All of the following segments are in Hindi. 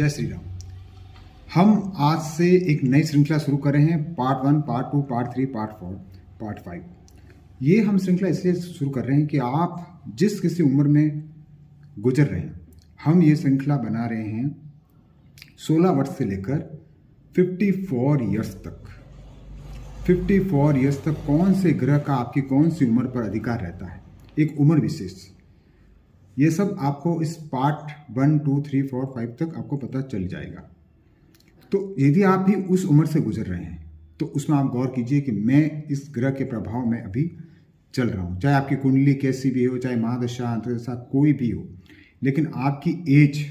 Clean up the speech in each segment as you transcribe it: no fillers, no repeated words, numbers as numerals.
जय श्री राम। हम आज से एक नई श्रृंखला शुरू कर रहे हैं। Part 1, part 2, part 3, part 4, part 5। ये हम श्रृंखला इसलिए शुरू कर रहे हैं कि आप जिस किसी उम्र में गुजर रहे हैं, हम ये श्रृंखला बना रहे हैं 16 वर्ष से लेकर 54 ईयर्स तक। 54 ईयर्स तक कौन से ग्रह का आपकी कौन सी उम्र पर अधिकार रहता है, एक उम्र विशेष। ये सब आपको इस पार्ट 1, 2, 3, 4, 5 तक आपको पता चल जाएगा। तो यदि आप भी उस उम्र से गुजर रहे हैं तो उसमें आप गौर कीजिए कि मैं इस ग्रह के प्रभाव में अभी चल रहा हूँ। चाहे आपकी कुंडली कैसी भी हो, चाहे महादशा अंतर्दशा कोई भी हो, लेकिन आपकी एज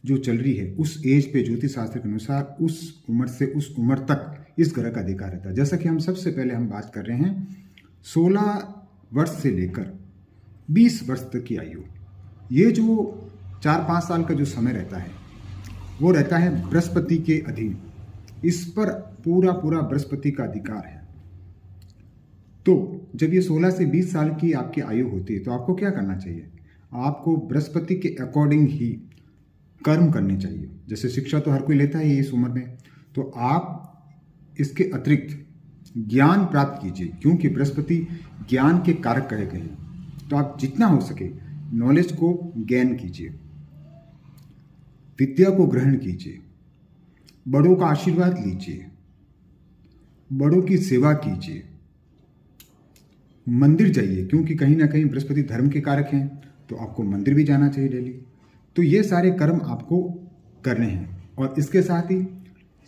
जो चल रही है उस एज पे ज्योतिष शास्त्र के अनुसार उस उम्र से उस उम्र तक इस ग्रह का अधिकार रहता है। जैसा कि हम सबसे पहले हम बात कर रहे हैं 16 वर्ष से लेकर 20 वर्ष तक की आयु। ये जो 4-5 साल का जो समय रहता है वो रहता है बृहस्पति के अधीन। इस पर पूरा बृहस्पति का अधिकार है। तो जब ये 16 से 20 साल की आपकी आयु होती है तो आपको क्या करना चाहिए? आपको बृहस्पति के अकॉर्डिंग ही कर्म करने चाहिए। जैसे शिक्षा तो हर कोई लेता है इस उम्र में, तो आप इसके अतिरिक्त ज्ञान प्राप्त कीजिए, क्योंकि बृहस्पति ज्ञान के कारक कहे गए हैं। तो आप जितना हो सके नॉलेज को गेन कीजिए, विद्या को ग्रहण कीजिए, बड़ों का आशीर्वाद लीजिए, बड़ों की सेवा कीजिए, मंदिर जाइए, क्योंकि कहीं ना कहीं बृहस्पति धर्म के कारक हैं, तो आपको मंदिर भी जाना चाहिए डेली। तो ये सारे कर्म आपको करने हैं। और इसके साथ ही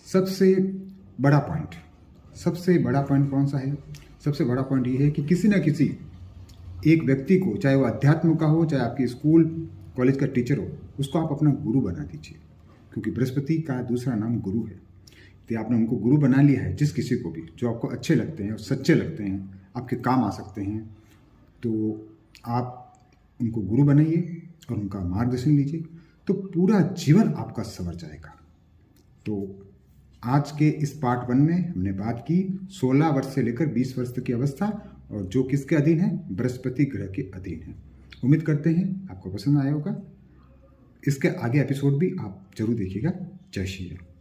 सबसे बड़ा पॉइंट कौन सा है? सबसे बड़ा पॉइंट ये है कि किसी ना किसी एक व्यक्ति को, चाहे वो अध्यात्म का हो, चाहे आपकी स्कूल कॉलेज का टीचर हो, उसको आप अपना गुरु बना दीजिए, क्योंकि बृहस्पति का दूसरा नाम गुरु है। तो आपने उनको गुरु बना लिया है। जिस किसी को भी जो आपको अच्छे लगते हैं और सच्चे लगते हैं, आपके काम आ सकते हैं, तो आप उनको गुरु बनाइए और उनका मार्गदर्शन लीजिए, तो पूरा जीवन आपका संवर जाएगा। तो आज के इस पार्ट 1 में हमने बात की 16 वर्ष से लेकर 20 वर्ष तक की अवस्था, और जो किसके अधीन है? बृहस्पति ग्रह के अधीन है। उम्मीद करते हैं आपको पसंद आया होगा। इसके आगे एपिसोड भी आप जरूर देखिएगा। जय श्री राम।